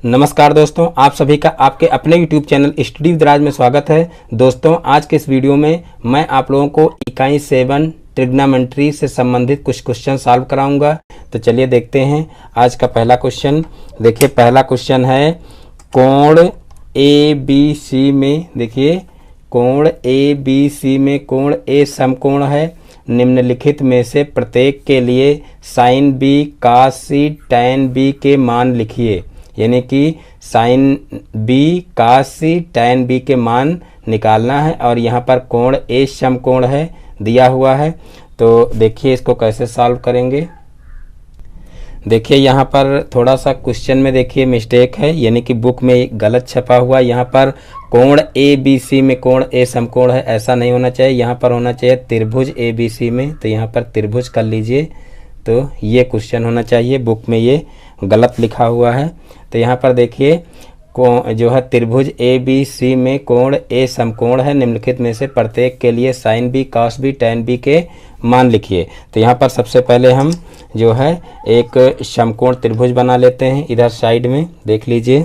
नमस्कार दोस्तों, आप सभी का आपके अपने YouTube चैनल स्टडी विद राज में स्वागत है। दोस्तों, आज के इस वीडियो में मैं आप लोगों को इकाई 7 ट्रिग्नोमेट्री से संबंधित कुछ क्वेश्चन सॉल्व कराऊंगा। तो चलिए देखते हैं आज का पहला क्वेश्चन। देखिए, पहला क्वेश्चन है कोण ABC में। देखिए, कोण ABC में कोण A समकोण है। निम्नलिखित में से प्रत्येक के लिए sign B cos C tan B के मान लिखिए। यानी कि sign B cos C tan B के मान निकालना है और यहाँ पर कोण A समकोण है दिया हुआ है। तो देखिए इसको कैसे सॉल्व करेंगे। देखिए यहाँ पर थोड़ा सा क्वेश्चन में देखिए मिस्टेक है, यानी कि बुक में गलत छपा हुआ। यहाँ पर कोण ABC में कोण A समकोण है, ऐसा नहीं होना चाहिए। यहाँ पर होना चाहिए त्रिभुज ABC में। तो यहाँ पर त्रिभुज कर लीजिए, तो ये क्वेश्चन होना चाहिए। बुक में ये गलत लिखा हुआ है। तो यहाँ पर देखिए जो है त्रिभुज ABC में कोण A समकोण है। निम्नलिखित में से प्रत्येक के लिए sign B cos B tan B के मान लिखिए। तो यहाँ पर सबसे पहले हम जो है एक समकोण त्रिभुज बना लेते हैं। इधर साइड में देख लीजिए,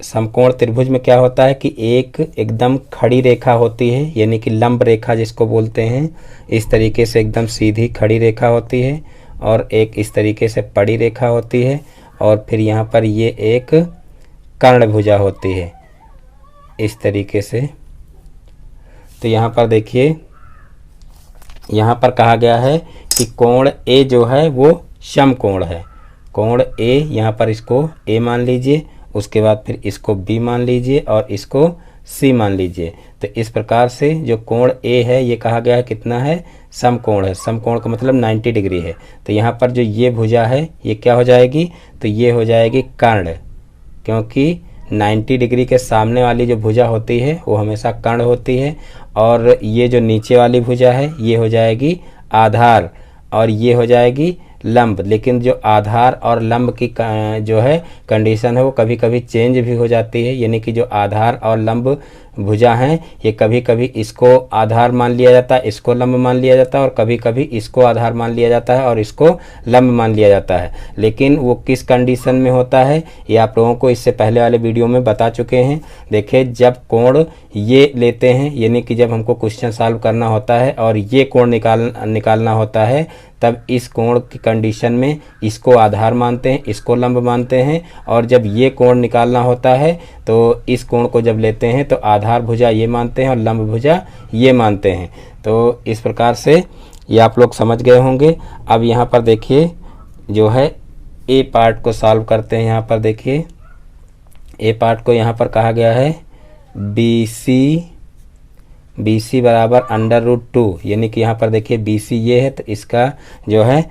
समकोण त्रिभुज में क्या होता है कि एक एकदम खड़ी रेखा होती है, यानी कि लंब रेखा जिसको बोलते हैं। इस तरीके से एकदम सीधी खड़ी रेखा होती है और एक इस तरीके से पड़ी रेखा होती है और फिर यहाँ पर ये एक कर्णभुजा होती है इस तरीके से। तो यहाँ पर देखिए, यहाँ पर कहा गया है कि कोण A जो है वो समकोण है। कोण A, यहाँ पर इसको A मान लीजिए, उसके बाद फिर इसको B मान लीजिए और इसको C मान लीजिए। तो इस प्रकार से जो कोण A है ये कहा गया है कितना है, समकोण है। समकोण का मतलब 90 डिग्री है। तो यहाँ पर जो ये भुजा है ये क्या हो जाएगी, तो ये हो जाएगी कर्ण, क्योंकि 90 डिग्री के सामने वाली जो भुजा होती है वो हमेशा कर्ण होती है। और ये जो नीचे वाली भुजा है ये हो जाएगी आधार और ये हो जाएगी लंब। लेकिन जो आधार और लंब की जो है कंडीशन है वो कभी कभी चेंज भी हो जाती है। यानी कि जो आधार और लंब भुजा हैं ये कभी कभी इसको आधार मान लिया जाता है, इसको लंब मान लिया जाता है, और कभी कभी इसको आधार मान लिया जाता है और इसको लंब मान लिया जाता है। लेकिन वो किस कंडीशन में होता है ये आप लोगों को इससे पहले वाले वीडियो में बता चुके हैं। देखिए, जब कोण ये लेते हैं, यानी कि जब हमको क्वेश्चन सॉल्व करना होता है और ये कोण निकालना होता है, तब इस कोण की कंडीशन में इसको आधार मानते हैं, इसको लंब मानते हैं। और जब ये कोण निकालना होता है तो इस कोण को जब लेते हैं तो आधार भुजा ये मानते हैं और लंब भुजा ये मानते हैं। तो इस प्रकार से ये आप लोग समझ गए होंगे। अब यहाँ पर देखिए जो है A पार्ट को सॉल्व करते हैं। यहाँ पर देखिए A पार्ट को यहाँ पर कहा गया है BC बराबर √2, यानी कि यहाँ पर देखिए BC ये है तो इसका जो है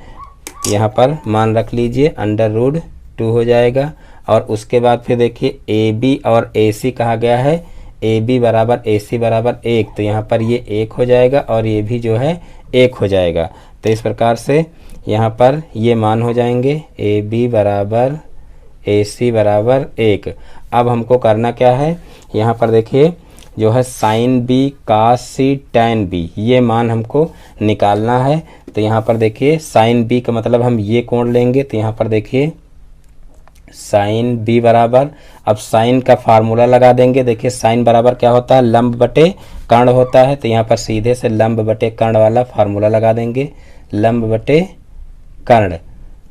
यहाँ पर मान रख लीजिए √2 हो जाएगा। और उसके बाद फिर देखिए AB और AC कहा गया है AB बराबर AC बराबर 1, तो यहाँ पर ये 1 हो जाएगा और ये भी जो है 1 हो जाएगा। तो इस प्रकार से यहाँ पर ये मान हो जाएंगे AB बराबर AC बराबर 1। अब हमको करना क्या है, यहाँ पर देखिए जो है sign B cos C tan B ये मान हमको निकालना है। तो यहाँ पर देखिए साइन B का मतलब हम ये कोण लेंगे। तो यहाँ पर देखिए साइन B बराबर, अब साइन का फार्मूला लगा देंगे। देखिए साइन बराबर क्या होता है, लंब बटे कर्ण होता है। तो यहाँ पर सीधे से लंब बटे कर्ण वाला फार्मूला लगा देंगे। लंब बटे कर्ण,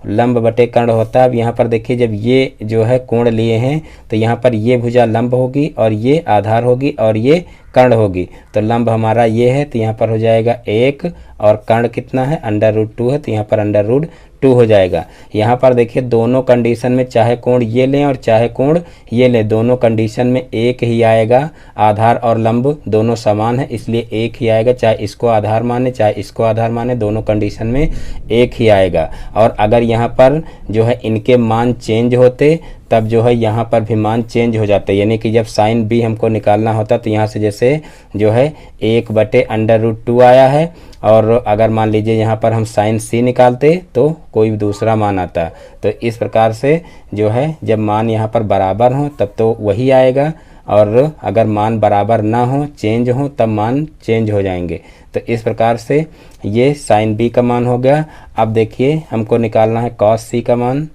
लंब बटे कर्ण होता है। अब यहाँ पर देखिए जब ये जो है कोण लिए हैं तो यहाँ पर ये भुजा लंब होगी और ये आधार होगी और ये कर्ण होगी। तो लंब हमारा ये है तो यहाँ पर हो जाएगा 1 और कर्ण कितना है √2 है, तो यहाँ पर √2 हो जाएगा। यहाँ पर देखिए दोनों कंडीशन में चाहे कोण ये लें और चाहे कोण ये लें, दोनों कंडीशन में एक ही आएगा। आधार और लंब दोनों समान है इसलिए एक ही आएगा, चाहे इसको आधार माने चाहे इसको आधार माने, दोनों कंडीशन में एक ही आएगा। और अगर यहाँ पर जो है इनके मान चेंज होते तब जो है यहाँ पर भी मान चेंज हो जाते हैं। यानी कि जब साइन B हमको निकालना होता तो यहाँ से जैसे जो है 1 बटे √2 आया है, और अगर मान लीजिए यहाँ पर हम साइन C निकालते तो कोई दूसरा मान आता। तो इस प्रकार से जो है जब मान यहाँ पर बराबर हो तब तो वही आएगा, और अगर मान बराबर ना हो चेंज हो तब मान चेंज हो जाएंगे। तो इस प्रकार से ये साइन B का मान हो गया। अब देखिए हमको निकालना है cos C का मान।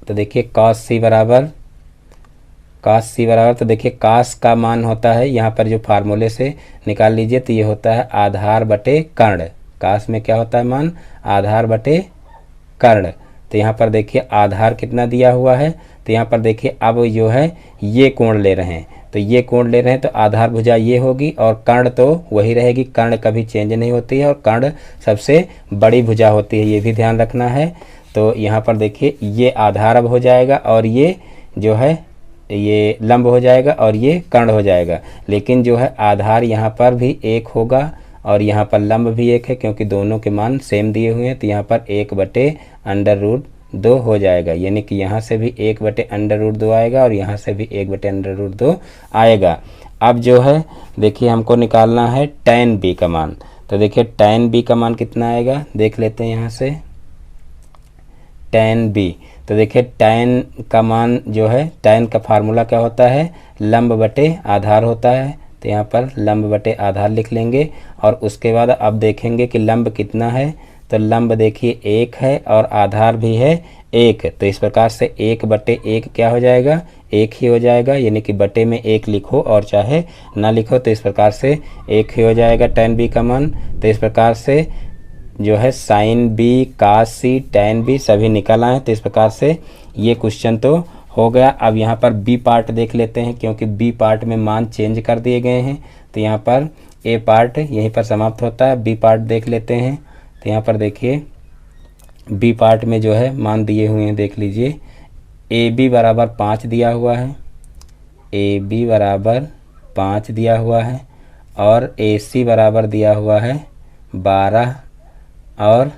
तो देखिए cos c बराबर, तो देखिए cos का मान होता है यहाँ पर जो फार्मूले से निकाल लीजिए, तो ये होता है आधार बटे कर्ण। cos में क्या होता है मान, आधार बटे कर्ण। तो यहाँ पर देखिए आधार कितना दिया हुआ है, तो यहाँ पर देखिए अब जो है ये कोण ले रहे हैं, तो ये कोण ले रहे हैं तो आधार भुजा ये होगी और कर्ण तो वही रहेगी, कर्ण कभी चेंज नहीं होती है और कर्ण सबसे बड़ी भुजा होती है, ये भी ध्यान रखना है। तो यहाँ पर देखिए ये आधार अब हो जाएगा और ये जो है ये लंब हो जाएगा और ये कर्ण हो जाएगा, लेकिन जो है आधार यहाँ पर भी एक होगा और यहाँ पर लंब भी एक है, क्योंकि दोनों के मान सेम दिए हुए हैं। तो यहाँ पर 1/√2 हो जाएगा, यानी कि यहाँ से भी 1/√2 आएगा और यहाँ से भी 1/√2 आएगा। अब जो है देखिए हमको निकालना है tan b का मान, तो देखिए tan b का मान कितना आएगा देख लेते हैं यहाँ से। tan b, तो देखिए tan का मान जो है, tan का फार्मूला क्या होता है, लंब बटे आधार होता है, तो यहाँ पर लंब बटे आधार लिख लेंगे और उसके बाद अब देखेंगे कि लंब कितना है, तो लंब देखिए 1 है और आधार भी है 1, तो इस प्रकार से 1/1 क्या हो जाएगा, 1 ही हो जाएगा, यानी कि बटे में 1 लिखो और चाहे ना लिखो, तो इस प्रकार से 1 ही हो जाएगा tan b का मान। तो इस प्रकार से जो है sin b, cos c, tan b सभी निकल आए, तो इस प्रकार से ये क्वेश्चन तो हो गया। अब यहाँ पर बी पार्ट देख लेते हैं, क्योंकि बी पार्ट में मान चेंज कर दिए गए हैं, तो यहाँ पर ए पार्ट यहीं पर समाप्त होता है, बी पार्ट देख लेते हैं। तो यहाँ पर देखिए बी पार्ट में जो है मान दिए हुए हैं, देख लीजिए ए बी बराबर 5 दिया हुआ है, ए बी बराबर 5 दिया हुआ है और ए सी बराबर दिया हुआ है 12 और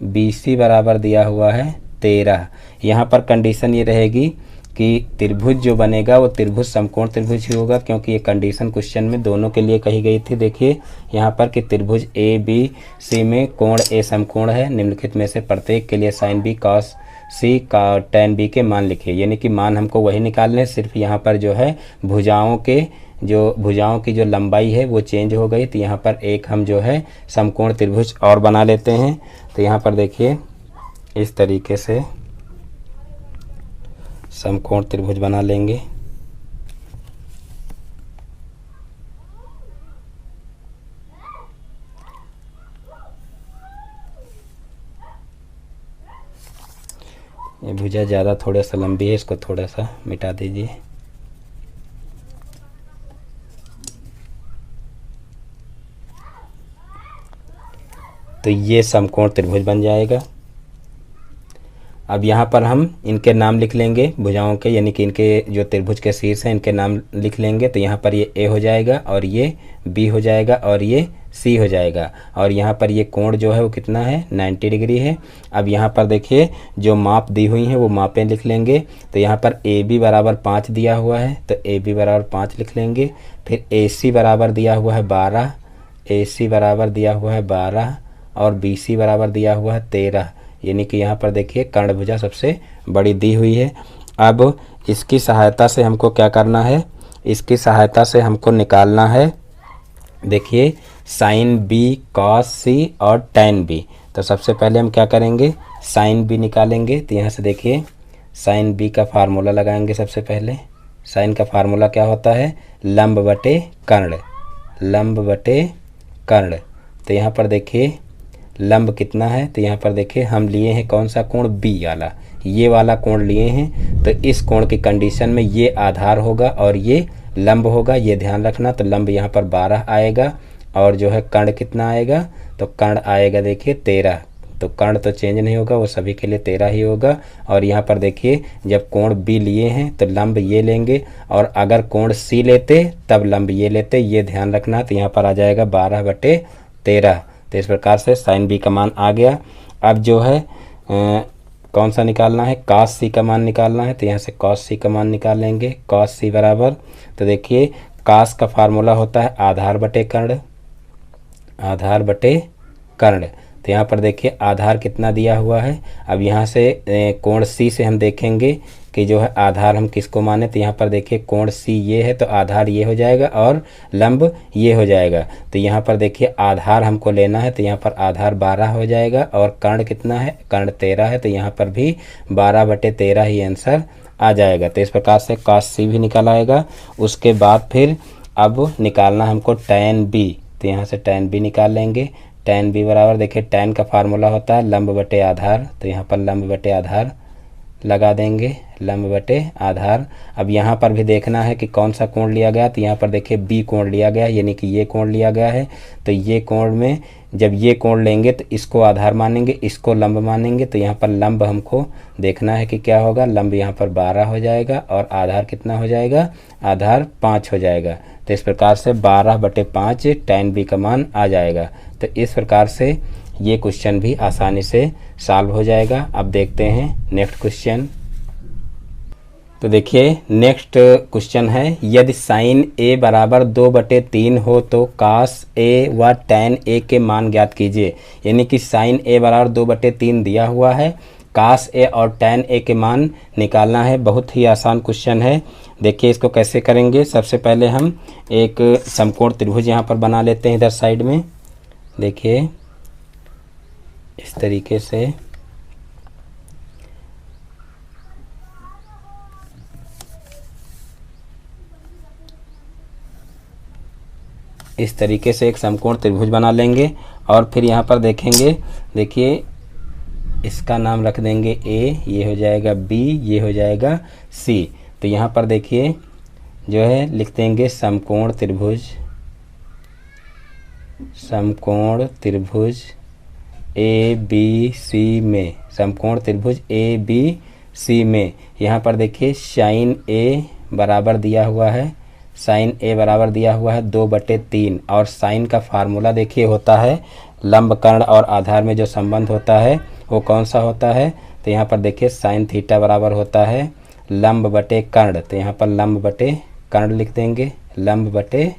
बी सी बराबर दिया हुआ है 13। यहाँ पर कंडीशन ये रहेगी कि त्रिभुज जो बनेगा वो त्रिभुज समकोण त्रिभुज ही होगा, क्योंकि ये कंडीशन क्वेश्चन में दोनों के लिए कही गई थी। देखिए यहाँ पर कि त्रिभुज ए बी सी में कोण ए समकोण है, निम्नलिखित में से प्रत्येक के लिए sin b cos c का tan b के मान लिखिए, यानी कि मान हमको वही निकालने हैं, सिर्फ यहाँ पर जो है भुजाओं की जो लंबाई है वो चेंज हो गई। तो यहाँ पर एक हम जो है समकोण त्रिभुज और बना लेते हैं। तो यहाँ पर देखिए इस तरीके से समकोण त्रिभुज बना लेंगे। ये भुजा ज़्यादा थोड़ा सा लंबी है, इसको थोड़ा सा मिटा दीजिए। तो ये समकोण त्रिभुज बन जाएगा। अब यहाँ पर हम इनके नाम लिख लेंगे भुजाओं के, यानी कि इनके जो त्रिभुज के शीर्ष हैं इनके नाम लिख लेंगे। तो यहाँ पर ये ए हो जाएगा और ये बी हो जाएगा और ये सी हो जाएगा, और यहाँ पर ये कोण जो है वो कितना है, 90 डिग्री है। अब यहाँ पर देखिए जो माप दी हुई हैं वो मापें लिख लेंगे। तो यहाँ पर ए बी बराबर 5 दिया हुआ है, तो ए बी बराबर 5 लिख लेंगे। फिर ए सी बराबर दिया हुआ है 12, ए सी बराबर दिया हुआ है 12 और बी सी बराबर दिया हुआ है 13, यानी कि यहाँ पर देखिए कर्ण भुजा सबसे बड़ी दी हुई है। अब इसकी सहायता से हमको क्या करना है, इसकी सहायता से हमको निकालना है, देखिए sin b cos c और tan b। तो सबसे पहले हम क्या करेंगे, sin b निकालेंगे। तो यहाँ से देखिए sin b का फार्मूला लगाएंगे। सबसे पहले sin का फार्मूला क्या होता है, लंब बटे कर्ण, लंब बटे कर्ण। तो यहाँ पर देखिए लंब कितना है, तो यहाँ पर देखिए हम लिए हैं कौन सा कोण, बी वाला, ये वाला कोण लिए हैं। तो इस कोण की कंडीशन में ये आधार होगा और ये लंब होगा, ये ध्यान रखना। तो लंब यहाँ पर 12 आएगा और जो है कर्ण कितना आएगा, तो कर्ण आएगा देखिए 13। तो कर्ण तो चेंज नहीं होगा, वो सभी के लिए 13 ही होगा। और यहाँ पर देखिए जब कोण बी लिए हैं तो लंब ये लेंगे, और अगर कोण सी लेते तब लंब ये लेते, ये ध्यान रखना। तो यहाँ पर आ जाएगा 12/13। तो इस प्रकार से sin b का मान आ गया। अब जो है कौन सा निकालना है, cos c का मान निकालना है। तो यहाँ से cos c का मान निकाल लेंगे। cos c बराबर, तो देखिए cos का फार्मूला होता है आधार बटे कर्ण, आधार बटे कर्ण। तो यहाँ पर देखिए आधार कितना दिया हुआ है। अब यहाँ से कोण C से हम देखेंगे कि जो है आधार हम किसको माने, तो यहाँ पर देखिए कोण सी ये है तो आधार ये हो जाएगा और लंब ये हो जाएगा। तो यहाँ पर देखिए आधार हमको लेना है तो यहाँ पर आधार 12 हो जाएगा और कर्ण कितना है, कर्ण 13 है, तो यहाँ पर भी 12/13 ही आंसर आ जाएगा। तो इस प्रकार से cos C भी निकल आएगा। उसके बाद फिर अब निकालना हमको tan B, तो यहाँ से tan B निकाल लेंगे। tan B बराबर देखिए tan का फार्मूला होता है लंब बटे आधार, तो यहाँ पर लंब बटे आधार लगा देंगे, लंब बटे आधार। अब यहाँ पर भी देखना है कि कौन सा कोण लिया गया, तो यहाँ पर देखिए B कोण लिया गया है, यानी कि ये कोण लिया गया है। तो ये कोण में जब ये कोण लेंगे तो इसको आधार मानेंगे, इसको लंब मानेंगे। तो यहाँ पर लंब हमको देखना है कि क्या होगा, लंब यहाँ पर 12 हो जाएगा और आधार कितना हो जाएगा, आधार 5 हो जाएगा। तो इस प्रकार से 12/5 tan B का मान आ जाएगा। तो इस प्रकार से ये क्वेश्चन भी आसानी से सॉल्व हो जाएगा। अब देखते हैं नेक्स्ट क्वेश्चन। तो देखिए नेक्स्ट क्वेश्चन है, यदि साइन A बराबर 2/3 हो तो cos A व tan A के मान ज्ञात कीजिए। यानी कि साइन A बराबर 2/3 दिया हुआ है, cos A और tan A के मान निकालना है। बहुत ही आसान क्वेश्चन है। देखिए इसको कैसे करेंगे, सबसे पहले हम एक समकोण त्रिभुज यहाँ पर बना लेते हैं इधर साइड में। देखिए इस तरीके से एक समकोण त्रिभुज बना लेंगे और फिर यहाँ पर देखेंगे, देखिए इसका नाम रख देंगे A, ये हो जाएगा B, ये हो जाएगा C। तो यहाँ पर देखिए जो है लिख देंगे समकोण त्रिभुज ABC में, समकोण त्रिभुज ABC में यहाँ पर देखिए साइन A बराबर दिया हुआ है, साइन A बराबर दिया हुआ है 2/3 और साइन का फार्मूला देखिए होता है लंब कर्ण और आधार में जो संबंध होता है वो कौन सा होता है, तो यहाँ पर देखिए साइन थीटा बराबर होता है लंब बटे कर्ण। तो यहाँ पर लंब बटे कर्ण लिख देंगे, लंब बटे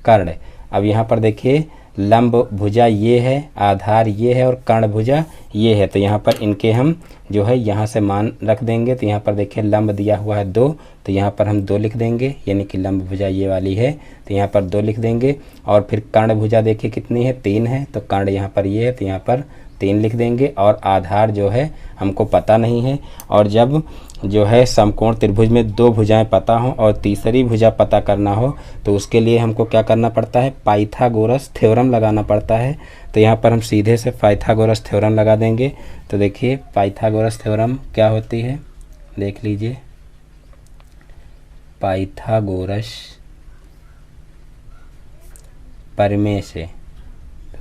कर्ण। अब यहाँ पर देखिए लंब भुजा ये है, आधार ये है और कर्ण भुजा ये है। तो यहाँ पर इनके हम जो है यहाँ से मान रख देंगे। तो यहाँ पर देखिए लंब दिया हुआ है 2, तो यहाँ पर हम 2 लिख देंगे, यानी कि लंब भुजा ये वाली है तो यहाँ पर 2 लिख देंगे। और फिर कर्ण भुजा देखिए कितनी है, 3 है, तो कर्ण यहाँ पर ये है तो यहाँ पर 3 लिख देंगे। और आधार जो है हमको पता नहीं है, और जब जो है समकोण त्रिभुज में 2 भुजाएं पता हो और तीसरी भुजा पता करना हो तो उसके लिए हमको क्या करना पड़ता है, पाइथागोरस थ्योरम लगाना पड़ता है। तो यहाँ पर हम सीधे से पाइथागोरस थ्योरम लगा देंगे। तो देखिए पाइथागोरस थ्योरम क्या होती है, देख लीजिए, पाइथागोरस प्रमेय से।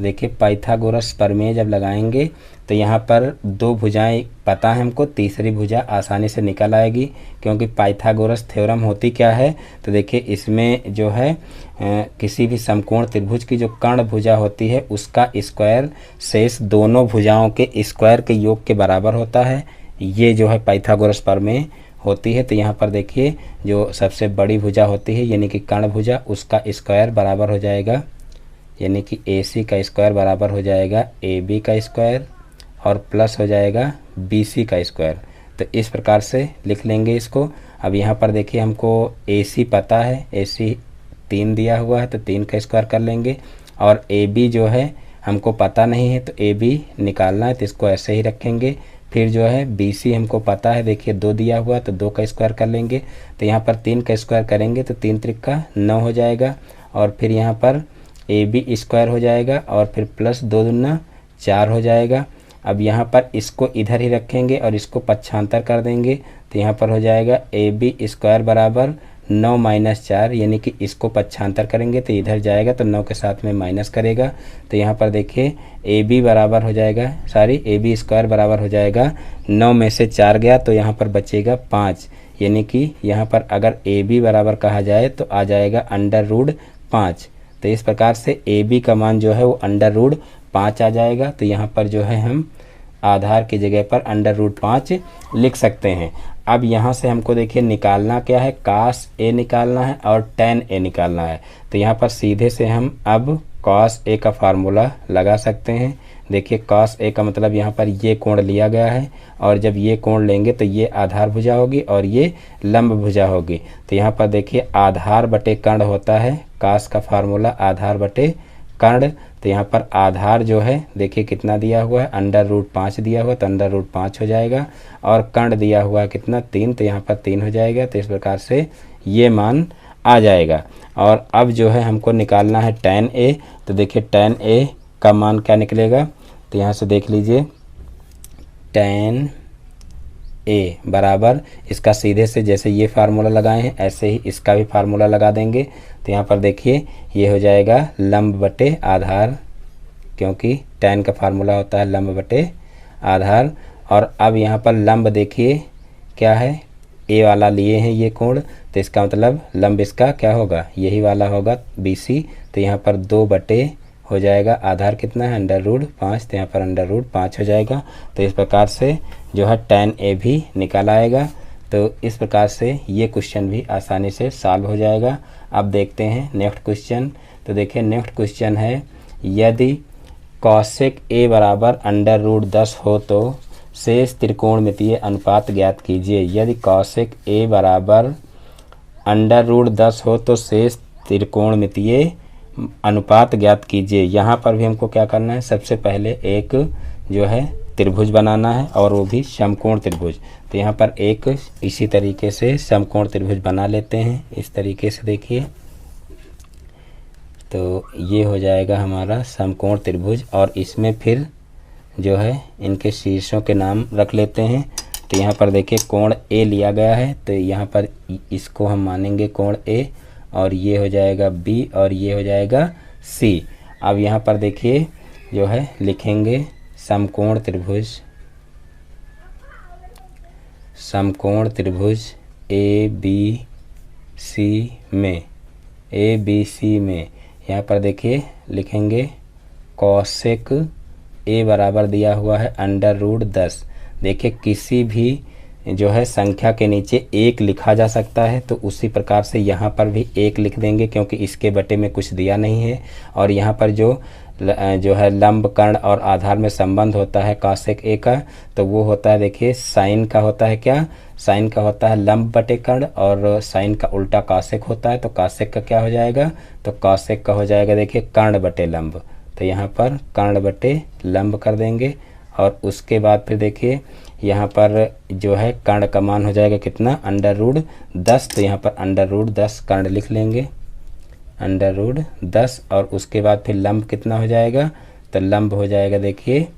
देखिए पाइथागोरस प्रमेय जब लगाएंगे तो यहाँ पर 2 भुजाएं पता है हमको, तीसरी भुजा आसानी से निकल आएगी, क्योंकि पाइथागोरस थ्योरम होती क्या है, तो देखिए इसमें जो है किसी भी समकोण त्रिभुज की जो कर्ण भुजा होती है उसका स्क्वायर शेष दोनों भुजाओं के स्क्वायर के योग के बराबर होता है। ये जो है पाइथागोरस प्रमेय होती है। तो यहाँ पर देखिए जो सबसे बड़ी भुजा होती है यानी कि कर्ण भुजा, उसका स्क्वायर बराबर हो जाएगा, यानी कि AC का स्क्वायर बराबर हो जाएगा AB का स्क्वायर और प्लस हो जाएगा BC का स्क्वायर। तो इस प्रकार से लिख लेंगे इसको। अब यहाँ पर देखिए हमको AC पता है, AC 3 दिया हुआ है तो 3 का स्क्वायर कर लेंगे, और AB जो है हमको पता नहीं है तो AB निकालना है तो इसको ऐसे ही रखेंगे। फिर जो है BC हमको पता है, देखिए 2 दिया हुआ तो 2 का स्क्वायर कर लेंगे। तो यहाँ पर 3 का स्क्वायर करेंगे तो 3 त्रिका 9 हो जाएगा, और फिर यहाँ पर AB स्क्वायर हो जाएगा और फिर प्लस 2 दूना 4 हो जाएगा। अब यहाँ पर इसको इधर ही रखेंगे और इसको पक्षांतर कर देंगे तो यहाँ पर हो जाएगा AB स्क्वायर बराबर 9 - 4, यानी कि इसको पक्षांतर करेंगे तो इधर जाएगा तो 9 के साथ में माइनस करेगा। तो यहाँ पर देखिए AB बराबर हो जाएगा, AB स्क्वायर बराबर हो जाएगा 9 में से 4 गया तो यहाँ पर बचेगा 5, यानी कि यहाँ पर अगर AB बराबर कहा जाए तो आ जाएगा √5। तो इस प्रकार से AB का मान जो है वो √5 आ जाएगा। तो यहाँ पर जो है हम आधार की जगह पर √5 लिख सकते हैं। अब यहाँ से हमको देखिए निकालना क्या है, cos A निकालना है और tan A निकालना है। तो यहाँ पर सीधे से हम अब cos A का फार्मूला लगा सकते हैं। देखिए cos A का मतलब यहाँ पर ये कोण लिया गया है, और जब ये कोण लेंगे तो ये आधार भुजा होगी और ये लंब भुजा होगी। तो यहाँ पर देखिए आधार बटे कर्ण होता है, cos का फार्मूला आधार बटे कर्ण। तो यहाँ पर आधार जो है देखिए कितना दिया हुआ है, √5 दिया हुआ, तो √5 हो जाएगा, और कर्ण दिया हुआ है कितना 3, तो यहाँ पर 3 हो जाएगा। तो इस प्रकार से ये मान आ जाएगा। और अब जो है हमको निकालना है tan A। तो देखिए tan A का मान क्या निकलेगा, तो यहाँ से देख लीजिए tan A बराबर, इसका सीधे से जैसे ये फार्मूला लगाए हैं ऐसे ही इसका भी फार्मूला लगा देंगे। तो यहाँ पर देखिए ये हो जाएगा लंब बटे आधार, क्योंकि tan का फार्मूला होता है लंब बटे आधार। और अब यहाँ पर लंब देखिए क्या है, ए वाला लिए हैं ये कोण, तो इसका मतलब लंब इसका क्या होगा, यही वाला होगा BC। तो यहाँ पर 2 बटे हो जाएगा, आधार कितना है √5, तो यहाँ पर √5 हो जाएगा। तो इस प्रकार से जो है tan A भी निकल आएगा। तो इस प्रकार से ये क्वेश्चन भी आसानी से सॉल्व हो जाएगा। अब देखते हैं नेक्स्ट क्वेश्चन। तो देखिए नेक्स्ट क्वेश्चन है, यदि cosec A बराबर √10 हो तो शेष त्रिकोणमितीय अनुपात ज्ञात कीजिए। यदि cosec A बराबर √10 हो तो शेष त्रिकोणमितीय अनुपात ज्ञात कीजिए। यहाँ पर भी हमको क्या करना है, सबसे पहले एक जो है त्रिभुज बनाना है, और वो भी समकोण त्रिभुज। तो यहाँ पर एक इसी तरीके से समकोण त्रिभुज बना लेते हैं, इस तरीके से देखिए। तो ये हो जाएगा हमारा समकोण त्रिभुज, और इसमें फिर जो है इनके शीर्षों के नाम रख लेते हैं। तो यहाँ पर देखिए कोण A लिया गया है, तो यहाँ पर इसको हम मानेंगे कोण A, और ये हो जाएगा B, और ये हो जाएगा C। अब यहाँ पर देखिए जो है लिखेंगे समकोण त्रिभुज, समकोण त्रिभुज ABC में यहाँ पर देखिए लिखेंगे cosec A बराबर दिया हुआ है √10। देखिए किसी भी जो है संख्या के नीचे 1 लिखा जा सकता है, तो उसी प्रकार से यहाँ पर भी 1 लिख देंगे, क्योंकि इसके बटे में कुछ दिया नहीं है। और यहाँ पर जो है लंब कर्ण और आधार में संबंध होता है cosec A का, तो वो होता है देखिए साइन का होता है क्या, साइन का होता है लंब बटे कर्ण, और साइन का उल्टा cosec होता है। तो cosec का क्या हो जाएगा, तो cosec का हो जाएगा देखिए कर्ण बटे लंब। तो यहाँ पर कर्ण बटे लंब कर देंगे, और उसके बाद फिर देखिए यहाँ पर जो है कर्ण का मान हो जाएगा कितना √10। तो यहाँ पर √10 कर्ण लिख लेंगे, √10, और उसके बाद फिर लंब कितना हो जाएगा, तो लंब हो जाएगा देखिए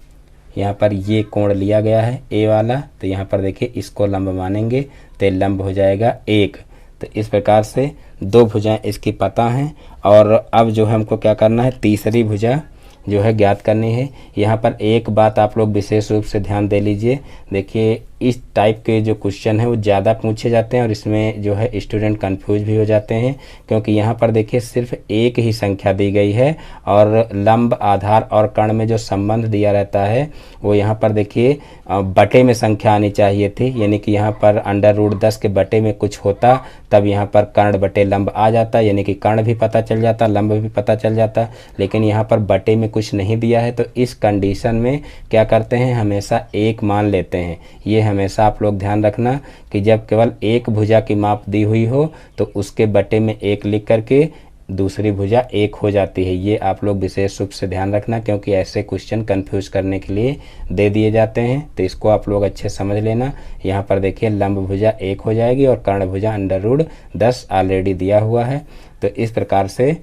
यहाँ पर ये कोण लिया गया है A वाला, तो यहाँ पर देखिए इसको लंब मानेंगे, तो लंब हो जाएगा 1। तो इस प्रकार से 2 भुजाएं इसकी पता हैं। और अब जो है हमको क्या करना है, तीसरी भुजा जो है ज्ञात करनी है। यहाँ पर एक बात आप लोग विशेष रूप से ध्यान दे लीजिए, देखिए इस टाइप के जो क्वेश्चन है वो ज़्यादा पूछे जाते हैं, और इसमें जो है स्टूडेंट कंफ्यूज भी हो जाते हैं, क्योंकि यहाँ पर देखिए सिर्फ एक ही संख्या दी गई है, और लंब आधार और कर्ण में जो संबंध दिया रहता है वो यहाँ पर देखिए बटे में संख्या आनी चाहिए थी, यानी कि यहाँ पर √10 के बटे में कुछ होता तब यहाँ पर कर्ण बटे लंब आ जाता, यानी कि कर्ण भी पता चल जाता, लंब भी पता चल जाता। लेकिन यहाँ पर बटे में कुछ नहीं दिया है, तो इस कंडीशन में क्या करते हैं, हमेशा 1 मान लेते हैं। ये हमेशा आप लोग ध्यान रखना कि जब केवल एक भुजा की माप दी हुई हो तो उसके बटे में 1 लिख करके दूसरी भुजा 1 हो जाती है। ये आप लोग विशेष रूप से ध्यान रखना, क्योंकि ऐसे क्वेश्चन कंफ्यूज करने के लिए दे दिए जाते हैं। तो इसको आप लोग अच्छे समझ लेना। यहाँ पर देखिए लंब भुजा 1 हो जाएगी, और कर्ण भुजा √10 ऑलरेडी दिया हुआ है। तो इस प्रकार से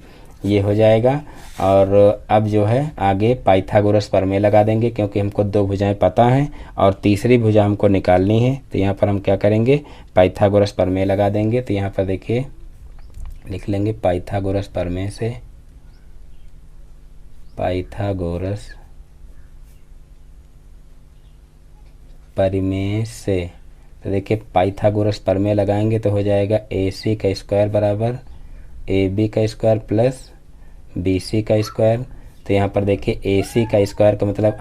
ये हो जाएगा। और अब जो है आगे पाइथागोरस प्रमेय लगा देंगे, क्योंकि हमको 2 भुजाएं पता हैं और तीसरी भुजा हमको निकालनी है। तो यहाँ पर हम क्या करेंगे, पाइथागोरस प्रमेय लगा देंगे। तो यहाँ पर देखिए लिख लेंगे पाइथागोरस प्रमेय से, पाइथागोरस प्रमेय से। तो देखिए पाइथागोरस प्रमेय लगाएंगे तो हो जाएगा AC का स्क्वायर बराबर AB का स्क्वायर प्लस BC का स्क्वायर। तो यहाँ पर देखिए AC का स्क्वायर का मतलब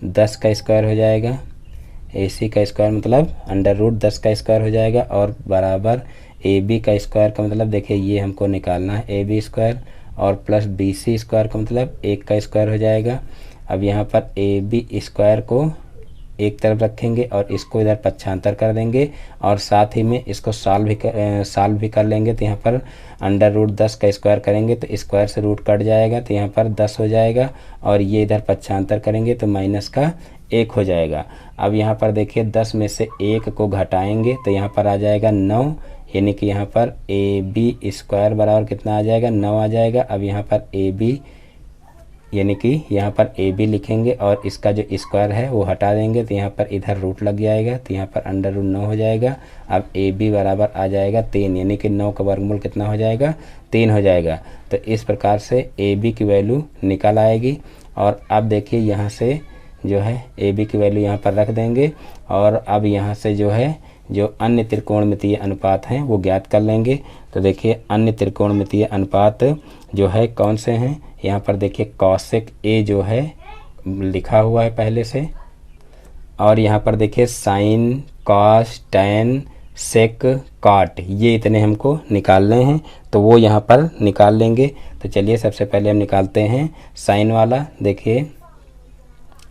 √10 का स्क्वायर हो जाएगा, AC का स्क्वायर मतलब √10 का स्क्वायर हो जाएगा, और बराबर AB का स्क्वायर का मतलब देखिए ये हमको निकालना है AB स्क्वायर, और प्लस BC स्क्वायर का मतलब 1 का स्क्वायर हो जाएगा। अब यहाँ पर ए बी स्क्वायर को एक तरफ रखेंगे और इसको इधर पक्षांतर कर देंगे और साथ ही में इसको सॉल्व भी कर लेंगे। तो यहाँ पर अंडर रूट 10 का स्क्वायर करेंगे तो स्क्वायर से रूट कट जाएगा, तो यहाँ पर 10 हो जाएगा और ये इधर पक्षांतर करेंगे तो माइनस का 1 हो जाएगा। अब यहाँ पर देखिए 10 में से 1 को घटाएंगे तो यहाँ पर आ जाएगा 9, यानी कि यहाँ पर ए बी स्क्वायर बराबर कितना आ जाएगा, 9 आ जाएगा। अब यहाँ पर ए बी यानी कि यहाँ पर ए बी लिखेंगे और इसका जो स्क्वायर है वो हटा देंगे तो यहाँ पर इधर रूट लग जाएगा, तो यहाँ पर अंडर रूट 9 हो जाएगा। अब ए बी बराबर आ जाएगा 3, यानी कि 9 का वर्गमूल कितना हो जाएगा, 3 हो जाएगा। तो इस प्रकार से ए बी की वैल्यू निकल आएगी। और अब देखिए यहाँ से जो है ए बी की वैल्यू यहाँ पर रख देंगे और अब यहाँ से जो है जो अन्य त्रिकोणमितीय अनुपात हैं वो ज्ञात कर लेंगे। तो देखिए अन्य त्रिकोणमितीय अनुपात जो है कौन से हैं, यहाँ पर देखिए कॉसेक ए जो है लिखा हुआ है पहले से, और यहाँ पर देखिए sine cos tan sec cot, ये इतने हमको निकालने हैं तो वो यहाँ पर निकाल लेंगे। तो चलिए सबसे पहले हम निकालते हैं साइन वाला। देखिए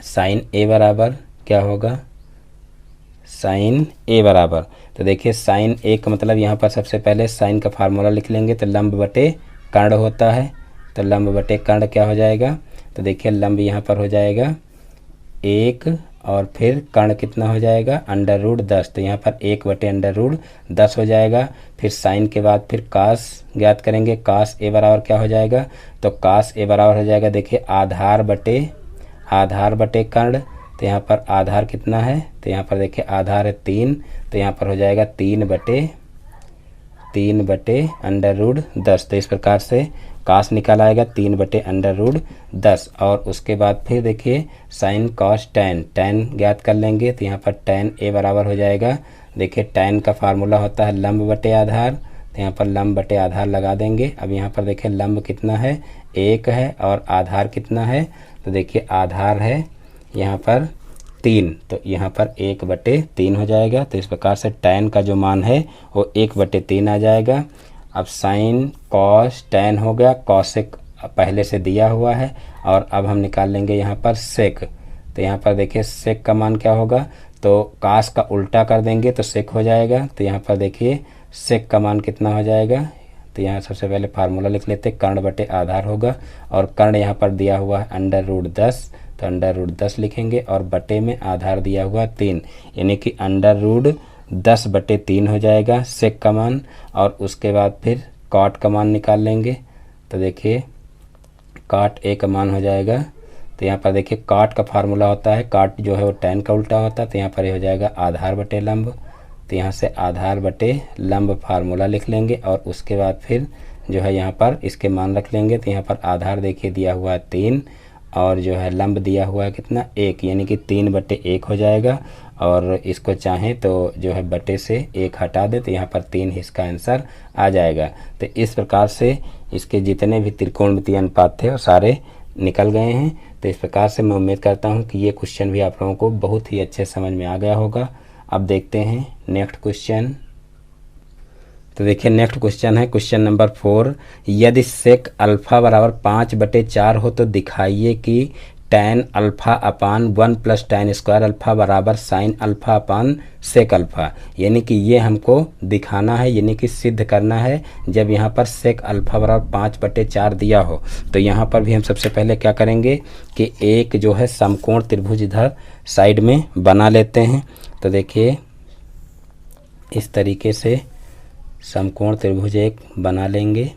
साइन ए बराबर क्या होगा, साइन ए बराबर, तो देखिए साइन ए का मतलब यहाँ पर सबसे पहले साइन का फार्मूला लिख लेंगे तो लंब बटे कर्ण होता है, तो लंब बटे कर्ण क्या हो जाएगा, तो देखिए लंब यहाँ पर हो जाएगा 1 और फिर कर्ण कितना हो जाएगा अंडर रूट 10, तो यहाँ पर 1 बटे अंडर रूट 10 हो जाएगा। फिर साइन के बाद फिर कास ज्ञात करेंगे, कास ए बराबर क्या हो जाएगा, तो कास ए बराबर हो जाएगा देखिए आधार बटे कर्ण, तो यहाँ पर आधार कितना है, तो यहाँ पर देखिए आधार है 3, तो यहाँ पर हो जाएगा 3 बटे अंडर रूट 10। तो इस प्रकार से कास निकल आएगा 3 बटे अंडर रूट 10। और उसके बाद फिर देखिए साइन कॉस टैन ज्ञात कर लेंगे, तो यहाँ पर टैन ए बराबर हो जाएगा, देखिए टैन का फार्मूला होता है लंब बटे आधार, तो यहाँ पर लंब बटे आधार लगा देंगे। अब यहाँ पर देखिए लंब कितना है 1 है और आधार कितना है, तो देखिए आधार है यहाँ पर 3, तो यहाँ पर 1 बटे 3 हो जाएगा। तो इस प्रकार से टैन का जो मान है वो 1 बटे 3 आ जाएगा। अब साइन कॉस टैन हो गया, कॉसेक पहले से दिया हुआ है, और अब हम निकाल लेंगे यहाँ पर सेक। तो यहाँ पर देखिए सेक का मान क्या होगा, तो कास का उल्टा कर देंगे तो सेक हो जाएगा। तो यहाँ पर देखिए सेक का मान कितना हो जाएगा, तो यहाँ सबसे पहले फार्मूला लिख लेते, कर्ण बटे आधार होगा और कर्ण यहाँ पर दिया हुआ है अंडर रूट 10, तो अंडर रूट 10 लिखेंगे और बटे में आधार दिया हुआ 3, यानी कि अंडर रूट 10 बटे 3 हो जाएगा सेक का मान। और उसके बाद फिर कॉट का मान निकाल लेंगे, तो देखिए कॉट ए का मान हो जाएगा, तो यहाँ पर देखिए कॉट का फार्मूला होता है, कॉट जो है वो टैन का उल्टा होता है, तो यहाँ पर ये हो जाएगा आधार बटे लंब, तो यहाँ से आधार बटे लंब फार्मूला लिख लेंगे। और उसके बाद फिर जो है यहाँ पर इसके मान रख लेंगे, तो यहाँ पर आधार देखिए दिया हुआ है 3 और जो है लंब दिया हुआ है कितना 1, यानी कि 3 बटे 1 हो जाएगा। और इसको चाहें तो जो है बटे से 1 हटा दे, तो यहाँ पर 3 इसका आंसर आ जाएगा। तो इस प्रकार से इसके जितने भी त्रिकोणमितीय अनुपात थे वो सारे निकल गए हैं। तो इस प्रकार से मैं उम्मीद करता हूँ कि ये क्वेश्चन भी आप लोगों को बहुत ही अच्छे समझ में आ गया होगा। अब देखते हैं नेक्स्ट क्वेश्चन। तो देखिए नेक्स्ट क्वेश्चन है क्वेश्चन नंबर 4, यदि सेक अल्फा बराबर 5/4 हो तो दिखाइए कि tan alpha upon 1 plus tan square alpha बराबर sine alpha upon sec alpha, यानी कि ये हमको दिखाना है, यानी कि सिद्ध करना है। जब यहाँ पर सेक अल्फा बराबर 5/4 दिया हो तो यहाँ पर भी हम सबसे पहले क्या करेंगे कि एक जो है समकोण त्रिभुज इधर साइड में बना लेते हैं। तो देखिए इस तरीके से समकोण त्रिभुज एक बना लेंगे।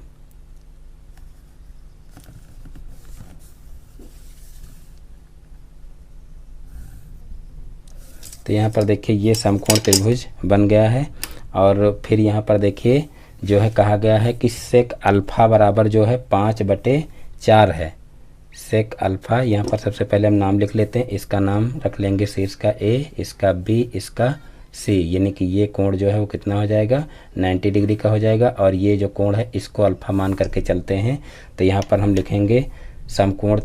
तो यहाँ पर देखिए ये समकोण त्रिभुज बन गया है। और फिर यहाँ पर देखिए जो है कहा गया है कि सेक अल्फा बराबर जो है 5/4 है। सेक अल्फा यहाँ पर सबसे पहले हम नाम लिख लेते हैं, इसका नाम रख लेंगे शीर्ष का A, इसका B, इसका C, यानी कि ये कोण जो है वो कितना हो जाएगा 90 डिग्री का हो जाएगा। और ये जो कोण है इसको अल्फा मान करके चलते हैं। तो यहाँ पर हम लिखेंगे समकोण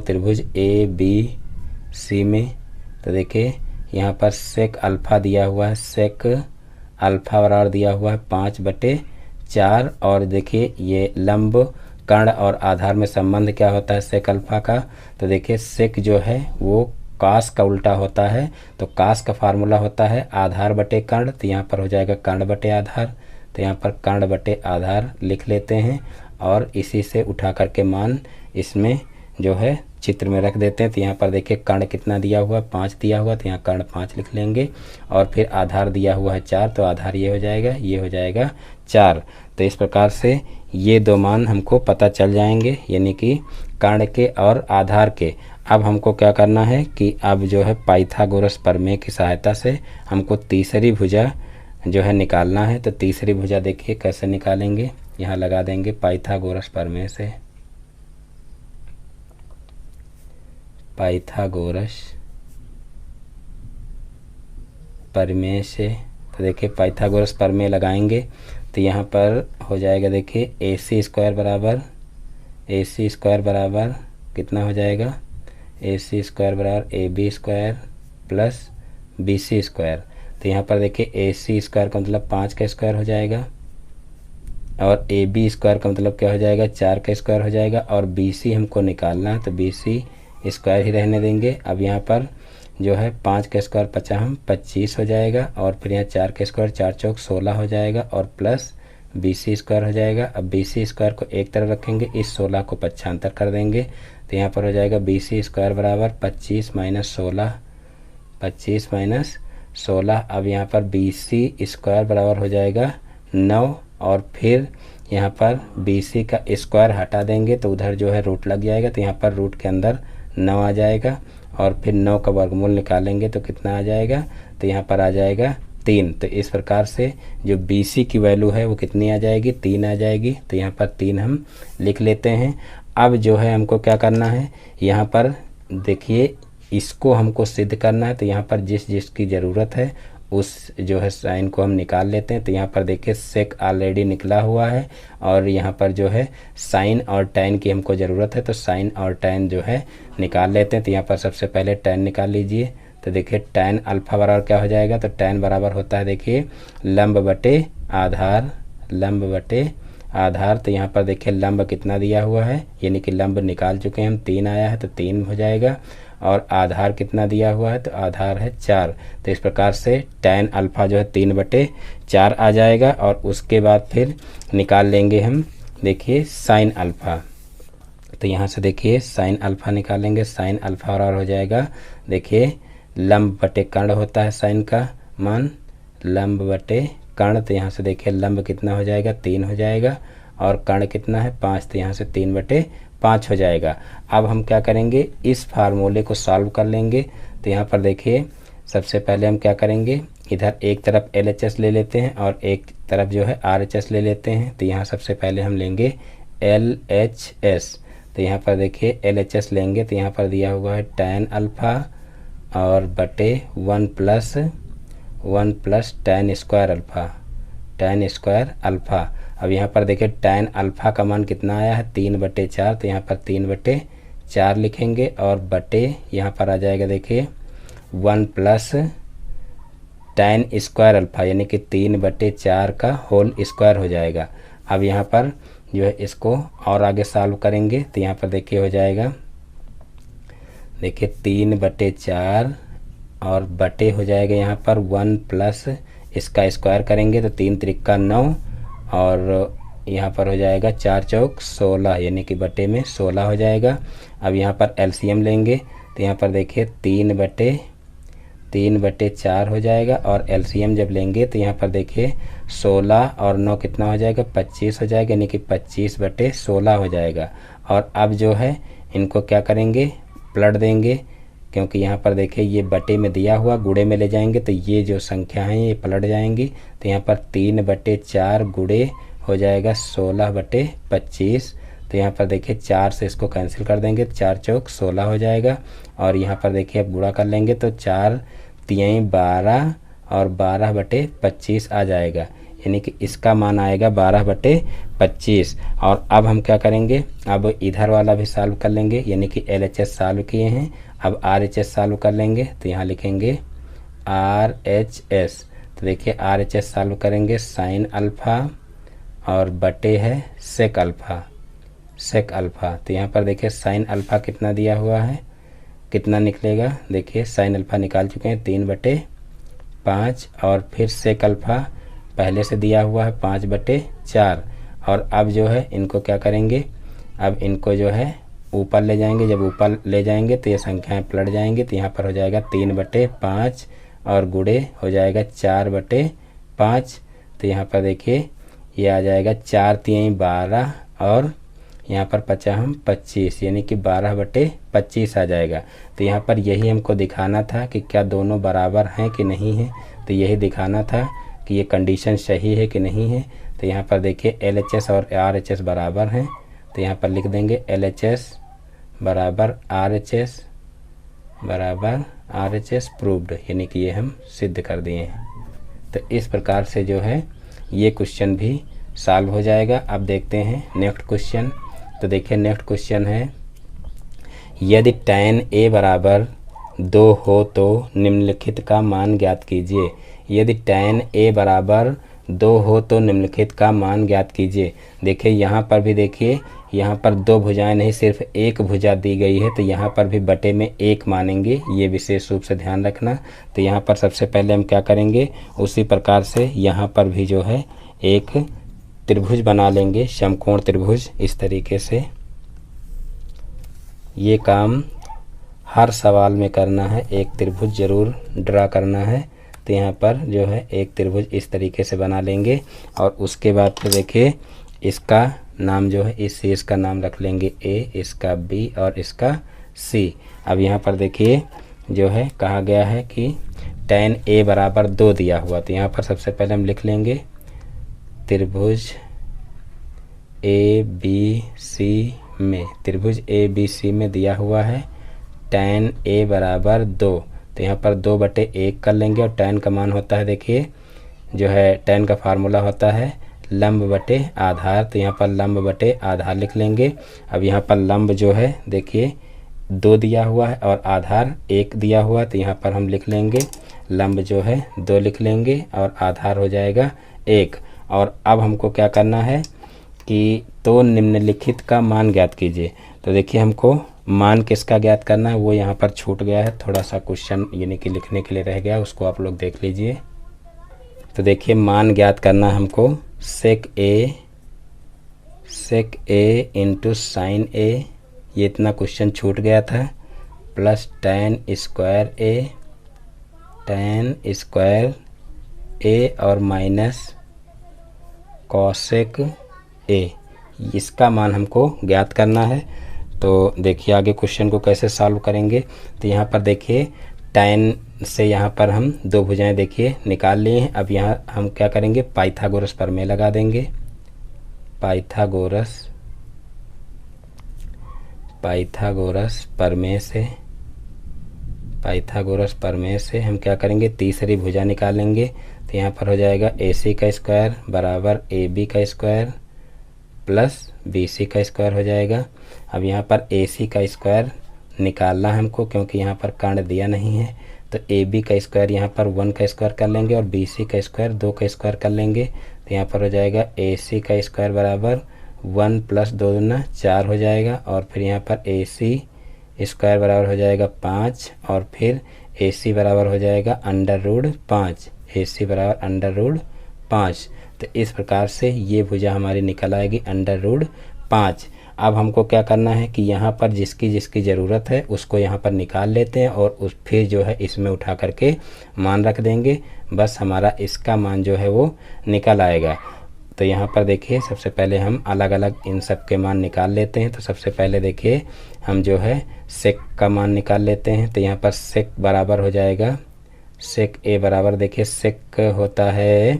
त्रिभुज ABC में। तो देखिए यहाँ पर सेक अल्फा दिया हुआ है, सेक अल्फा बराबर दिया हुआ है 5/4 4। और देखिए ये लंब कर्ण और आधार में संबंध क्या होता है सेक अल्फा का, तो देखिए सेक जो है वो कास का उल्टा होता है, तो कास का फार्मूला होता है आधार बटे कर्ण, तो यहाँ पर हो जाएगा कर्ण बटे आधार, तो यहाँ पर कर्ण बटे आधार लिख लेते हैं और इसी से उठा करके मान इसमें जो है चित्र में रख देते हैं। तो यहाँ पर देखिए कर्ण कितना दिया हुआ है 5 दिया हुआ, तो यहाँ कर्ण 5 लिख लेंगे और फिर आधार दिया हुआ है 4, तो आधार ये हो जाएगा, ये हो जाएगा 4। तो इस प्रकार से ये दो मान हमको पता चल जाएंगे, यानी कि कर्ण के और आधार के। अब हमको क्या करना है कि अब जो है पाइथागोरस प्रमेय की सहायता से हमको तीसरी भुजा जो है निकालना है। तो तीसरी भुजा देखिए कैसे निकालेंगे, यहाँ लगा देंगे पाइथागोरस प्रमेय से, पाइथागोरस प्रमेय से। तो देखिए पाइथागोरस प्रमेय लगाएंगे तो यहाँ पर हो जाएगा देखिए AC स्क्वायर बराबर कितना हो जाएगा, AC स्क्वायर बराबर AB square plus BC square. तो यहाँ पर देखिए AC स्क्वायर का मतलब 5 का स्क्वायर हो जाएगा और AB स्क्वायर का मतलब क्या हो जाएगा 4 का स्क्वायर हो जाएगा, और BC हमको निकालना है तो BC स्क्वायर ही रहने देंगे। अब यहाँ पर जो है 5 का स्क्वायर 25 हो जाएगा और फिर यहाँ 4 का स्क्वायर 4 चौक 16 हो जाएगा और प्लस BC स्क्वायर हो जाएगा। अब BC स्क्वायर को एक तरफ रखेंगे, इस 16 को पक्षांतर कर देंगे, तो यहाँ पर हो जाएगा BC स्क्वायर बराबर 25 माइनस 16। अब यहाँ पर BC स्क्वायर बराबर हो जाएगा 9 और फिर यहाँ पर BC का स्क्वायर हटा देंगे तो उधर जो है रूट लग जाएगा, तो यहाँ पर रूट के अंदर 9 आ जाएगा और फिर 9 का वर्गमूल निकालेंगे तो कितना आ जाएगा, तो यहाँ पर आ जाएगा 3। तो इस प्रकार से जो BC की वैल्यू है वो कितनी आ जाएगी, 3 आ जाएगी। तो यहाँ पर 3 हम लिख लेते हैं। अब जो है हमको क्या करना है, यहाँ पर देखिए इसको हमको सिद्ध करना है, तो यहाँ पर जिस जिसकी ज़रूरत है उस जो है साइन को हम निकाल लेते हैं। तो यहाँ पर देखिए सेक ऑलरेडी निकला हुआ है और यहाँ पर जो है साइन और टैन की हमको ज़रूरत है, तो साइन और टैन जो है निकाल लेते हैं। तो यहाँ पर सबसे पहले टैन निकाल लीजिए, तो देखिए टैन अल्फा बराबर क्या हो जाएगा, तो टैन बराबर होता है देखिए लंब बटे आधार। तो यहाँ पर देखिए लंब कितना दिया हुआ है, यानी कि लंब निकाल चुके हैं हम, 3 आया है तो 3 हो जाएगा और आधार कितना दिया हुआ है, तो आधार है 4। तो इस प्रकार से टैन अल्फा जो है 3/4 आ जाएगा और उसके बाद फिर निकाल लेंगे हम देखिए साइन अल्फा। तो यहाँ से देखिए साइन अल्फा निकालेंगे, साइन अल्फा बराबर हो जाएगा देखिए लंब बटे कर्ण होता है साइन का मान, लंब बटे कर्ण। तो यहाँ से देखिए लंब कितना हो जाएगा 3 हो जाएगा और कर्ण कितना है 5, तो यहाँ से 3/5 हो जाएगा। अब हम क्या करेंगे, इस फार्मूले को सॉल्व कर लेंगे। तो यहाँ पर देखिए सबसे पहले हम क्या करेंगे, इधर एक तरफ LHS ले लेते हैं और एक तरफ जो है RHS ले लेते हैं। तो यहाँ सबसे पहले हम लेंगे LHS। तो यहाँ पर देखिए LHS लेंगे तो यहाँ पर दिया हुआ है टैन अल्फा और बटे 1 प्लस टैन स्क्वायर अल्फा। अब यहाँ पर देखिए टैन अल्फा का मान कितना आया है 3/4, तो यहाँ पर 3/4 लिखेंगे और बटे यहाँ पर आ जाएगा देखिए 1 प्लस टैन स्क्वायर अल्फा, यानी कि 3/4 का होल स्क्वायर हो जाएगा। अब यहाँ पर जो है इसको और आगे सॉल्व करेंगे तो यहाँ पर देखिए हो जाएगा देखिए 3/4 और बटे हो जाएगा यहाँ पर 1 प्लस इसका स्क्वायर करेंगे तो 3 त्रिका 9 और यहाँ पर हो जाएगा 4 चौक 16, यानी कि बटे में 16 हो जाएगा। अब यहाँ पर LCM लेंगे तो यहाँ पर देखिए 3/4 हो जाएगा और LCM जब लेंगे तो यहाँ पर देखिए 16 और 9 कितना हो जाएगा 25 हो जाएगा, यानी कि 25/16 हो जाएगा। और अब जो है इनको क्या करेंगे, पलट देंगे, क्योंकि यहाँ पर देखिए ये बटे में दिया हुआ गुणे में ले जाएंगे तो ये जो संख्या है ये पलट जाएंगी। तो यहाँ पर 3/4 गुणे हो जाएगा 16/25। तो यहाँ पर देखिए 4 से इसको कैंसिल कर देंगे, 4 चौक 16 हो जाएगा और यहाँ पर देखिए अब गुणा कर लेंगे तो 4 तियाई 12 और 12/25 आ जाएगा, यानी कि इसका मान आएगा 12/25। और अब हम क्या करेंगे, अब इधर वाला भी सॉल्व कर लेंगे, यानी कि LHS सॉल्व किए हैं, अब RHS सॉल्व कर लेंगे। तो यहाँ लिखेंगे RHS। तो देखिए RHS सॉल्व करेंगे साइन अल्फा और बटे है सेक अल्फ़ा, सेक अल्फ़ा। तो यहाँ पर देखिए साइन अल्फ़ा कितना दिया हुआ है, कितना निकलेगा, देखिए साइन अल्फ़ा निकाल चुके हैं 3/5 और फिर सेक अल्फ़ा पहले से दिया हुआ है 5/4। और अब जो है इनको क्या करेंगे, अब इनको जो है ऊपर ले जाएंगे। जब ऊपर ले जाएंगे तो ये संख्याएं पलट जाएंगी। तो यहाँ पर हो जाएगा 3/5 और गुणे हो जाएगा 4/5। तो यहाँ पर देखिए ये आ जाएगा 4×3 12 और यहाँ पर बचा हम 25, यानी कि 12/25 आ जाएगा। तो यहाँ पर यही हमको दिखाना था कि क्या दोनों बराबर हैं कि नहीं है। तो यही दिखाना था कि ये कंडीशन सही है कि नहीं है। तो यहाँ पर देखिए LHS और RHS बराबर हैं। तो यहाँ पर लिख देंगे LHS बराबर RHS प्रूव्ड, यानी कि ये हम सिद्ध कर दिए हैं। तो इस प्रकार से जो है ये क्वेश्चन भी सॉल्व हो जाएगा। अब देखते हैं नेक्स्ट क्वेश्चन। तो देखिए नेक्स्ट क्वेश्चन है, यदि tan a बराबर 2 हो तो निम्नलिखित का मान ज्ञात कीजिए। यदि tan a बराबर 2 हो तो निम्नलिखित का मान ज्ञात कीजिए। देखिए यहाँ पर भी देखिए, यहाँ पर 2 भुजाएं नहीं सिर्फ एक भुजा दी गई है। तो यहाँ पर भी बटे में 1 मानेंगे, ये विशेष रूप से ध्यान रखना। तो यहाँ पर सबसे पहले हम क्या करेंगे, उसी प्रकार से यहाँ पर भी जो है एक त्रिभुज बना लेंगे, समकोण त्रिभुज। इस तरीके से ये काम हर सवाल में करना है, एक त्रिभुज जरूर ड्रा करना है। तो यहाँ पर जो है एक त्रिभुज इस तरीके से बना लेंगे और उसके बाद फिर देखिए इसका नाम जो है, इस शीर्ष का नाम रख लेंगे A, इसका B और इसका C। अब यहाँ पर देखिए जो है कहा गया है कि tan A बराबर 2 दिया हुआ। तो यहाँ पर सबसे पहले हम लिख लेंगे त्रिभुज ABC में, त्रिभुज ABC में दिया हुआ है tan A बराबर 2। तो यहाँ पर 2/1 कर लेंगे और tan का मान होता है, देखिए जो है tan का फार्मूला होता है लंब बटे आधार। तो यहाँ पर लंब बटे आधार लिख लेंगे। अब यहाँ पर लंब जो है देखिए 2 दिया हुआ है और आधार 1 दिया हुआ। तो यहाँ पर हम लिख लेंगे लंब जो है 2 लिख लेंगे और आधार हो जाएगा 1। और अब हमको क्या करना है कि तो निम्नलिखित का मान ज्ञात कीजिए। तो देखिए हमको मान किसका ज्ञात करना है, वो यहाँ पर छूट गया है, थोड़ा सा क्वेश्चन यानी कि लिखने के लिए रह गया, उसको आप लोग देख लीजिए। तो देखिए मान ज्ञात करना है हमको sec A into sine A, ये इतना क्वेश्चन छूट गया था, प्लस tan स्क्वायर A और माइनस cosec A, इसका मान हमको ज्ञात करना है। तो देखिए आगे क्वेश्चन को कैसे सॉल्व करेंगे। तो यहाँ पर देखिए tan से यहाँ पर हम 2 भुजाएं देखिए निकाल लिए हैं। अब यहाँ हम क्या करेंगे, पाइथागोरस प्रमेय लगा देंगे। पाइथागोरस प्रमेय से हम क्या करेंगे, तीसरी भुजा निकालेंगे। तो यहाँ पर हो जाएगा AC का स्क्वायर बराबर AB का स्क्वायर प्लस BC का स्क्वायर हो जाएगा। अब यहाँ पर AC का स्क्वायर निकालना है हमको, क्योंकि यहाँ पर कर्ण दिया नहीं है। तो AB का स्क्वायर यहाँ पर 1 का स्क्वायर कर लेंगे और BC का स्क्वायर 2 का स्क्वायर कर लेंगे। तो यहाँ पर हो जाएगा AC का स्क्वायर बराबर 1 + 2 × 4 हो जाएगा। और फिर यहाँ पर AC स्क्वायर बराबर हो जाएगा 5 और फिर AC बराबर हो जाएगा √5, AC बराबर √5। तो इस प्रकार से ये भुजा हमारी निकल आएगी √5। अब हमको क्या करना है कि यहाँ पर जिसकी जिसकी ज़रूरत है उसको यहाँ पर निकाल लेते हैं और उस फिर जो है इसमें उठा करके मान रख देंगे, बस हमारा इसका मान जो है वो निकल आएगा। तो यहाँ पर देखिए सबसे पहले हम अलग अलग इन सब के मान निकाल लेते हैं। तो सबसे पहले देखिए हम जो है सेक का मान निकाल लेते हैं। तो यहाँ पर सेक बराबर हो जाएगा, सेक A बराबर देखिए सेक होता है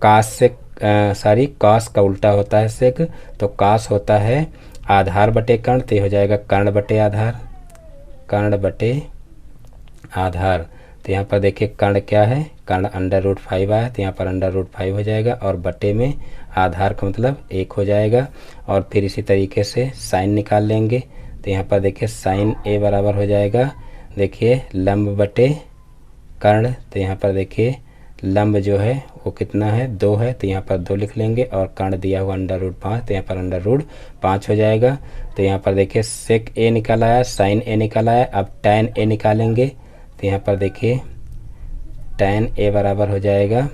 कास कास का उल्टा होता है सेक। तो कास होता है आधार बटे कर्ण, तो हो जाएगा कर्ण बटे आधार। तो यहाँ पर देखिए कर्ण क्या है, कर्ण √5 आया, तो यहाँ पर √5 हो जाएगा और बटे में आधार का मतलब 1 हो जाएगा। और फिर इसी तरीके से साइन निकाल लेंगे। तो यहाँ पर देखिए साइन A बराबर हो जाएगा देखिए लंब बटे कर्ण। तो यहाँ पर देखिए लंब जो है वो कितना है 2 है, तो यहाँ पर 2 लिख लेंगे। और कर्ण दिया हुआ √5, तो यहाँ पर √5 हो जाएगा। तो यहाँ पर देखिए सेक ए निकल आया, साइन ए निकल आया। अब टैन ए निकालेंगे, तो यहाँ पर देखिए टैन ए बराबर हो जाएगा,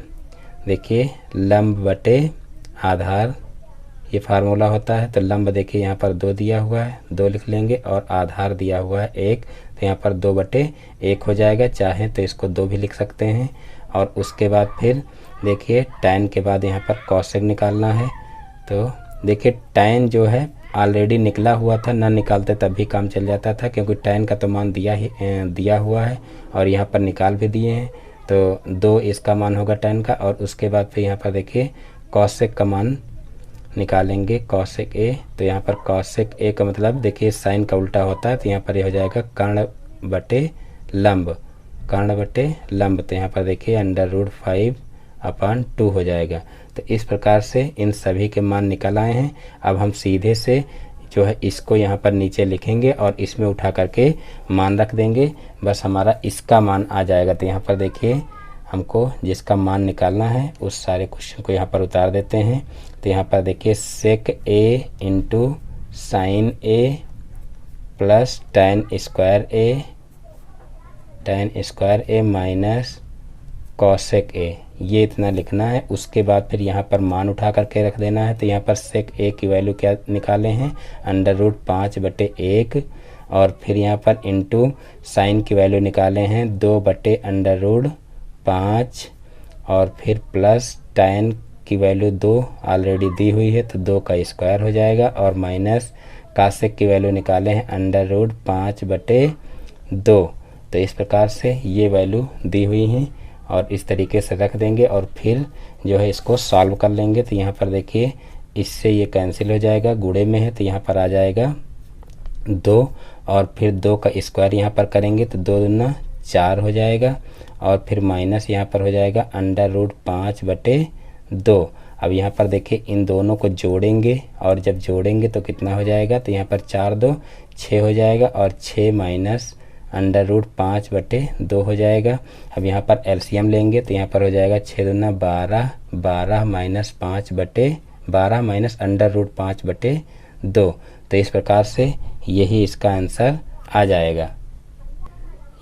देखिए लंब बटे आधार, ये फार्मूला होता है। तो लंब देखिए यहाँ पर 2 दिया हुआ है, 2 लिख लेंगे। और आधार दिया हुआ है 1, तो यहाँ पर 2/1 हो जाएगा। चाहें तो इसको 2 भी लिख सकते हैं। और उसके बाद फिर देखिए टैन के बाद यहाँ पर कॉसेक निकालना है। तो देखिए टैन जो है ऑलरेडी निकला हुआ था, ना निकालते तब भी काम चल जाता था, क्योंकि टैन का तो मान दिया हुआ है और यहाँ पर निकाल भी दिए हैं। तो 2 इसका मान होगा टैन का। और उसके बाद फिर यहाँ पर देखिए कॉसेक का मान निकालेंगे, कॉसेक ए। तो यहाँ पर कॉसेक ए का मतलब देखिए साइन का उल्टा होता है, तो यहाँ पर ये हो जाएगा कर्ण बटे लंब, कर्ण बटे लंब। तो यहाँ पर देखिए √5/2 हो जाएगा। तो इस प्रकार से इन सभी के मान निकल आए हैं। अब हम सीधे से जो है इसको यहाँ पर नीचे लिखेंगे और इसमें उठा करके मान रख देंगे, बस हमारा इसका मान आ जाएगा। तो यहाँ पर देखिए हमको जिसका मान निकालना है उस सारे क्वेश्चन को यहाँ पर उतार देते हैं। तो यहाँ पर देखिए sec A into sine A plus tan square A minus cosec A, ये इतना लिखना है। उसके बाद फिर यहाँ पर मान उठा करके रख देना है। तो यहाँ पर सेक ए की वैल्यू क्या निकाले हैं √5/1, और फिर यहाँ पर इंटू साइन की वैल्यू निकाले हैं 2/√5, और फिर प्लस टैन की वैल्यू 2 ऑलरेडी दी हुई है, तो 2 का स्क्वायर हो जाएगा। और माइनस कॉसेक की वैल्यू निकाले हैं √5/2। तो इस प्रकार से ये वैल्यू दी हुई हैं और इस तरीके से रख देंगे और फिर जो है इसको सॉल्व कर लेंगे। तो यहाँ पर देखिए इससे ये कैंसिल हो जाएगा, गुणे में है तो यहाँ पर आ जाएगा 2, और फिर 2 का स्क्वायर यहाँ पर करेंगे तो 2 दूना 4 हो जाएगा। और फिर माइनस यहाँ पर हो जाएगा √5/2। अब यहाँ पर देखिए इन दोनों को जोड़ेंगे, और जब जोड़ेंगे तो कितना हो जाएगा, तो यहाँ पर 4 2 6 हो जाएगा, और 6 माइनस √5/2 हो जाएगा। अब यहाँ पर एलसीएम लेंगे तो यहाँ पर हो जाएगा 6 दूना 12, 12 माइनस √5/2। तो इस प्रकार से यही इसका आंसर आ जाएगा,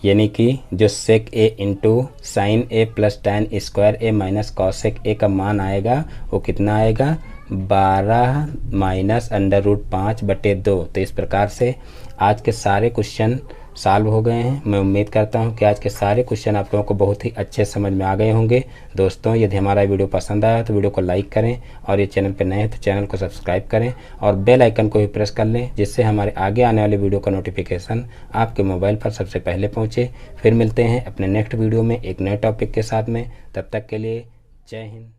यानी कि जो sec A into sine A plus tan square A minus cosec A का मान आएगा वो कितना आएगा 12 माइनस √5/2। तो इस प्रकार से आज के सारे क्वेश्चन सॉल्व हो गए हैं। मैं उम्मीद करता हूं कि आज के सारे क्वेश्चन आप लोगों को बहुत ही अच्छे समझ में आ गए होंगे। दोस्तों यदि हमारा वीडियो पसंद आया तो वीडियो को लाइक करें, और ये चैनल पर नए हैं तो चैनल को सब्सक्राइब करें और बेल आइकन को भी प्रेस कर लें, जिससे हमारे आगे आने वाले वीडियो का नोटिफिकेशन आपके मोबाइल पर सबसे पहले पहुँचे। फिर मिलते हैं अपने नेक्स्ट वीडियो में एक नए टॉपिक के साथ में। तब तक के लिए जय हिंद।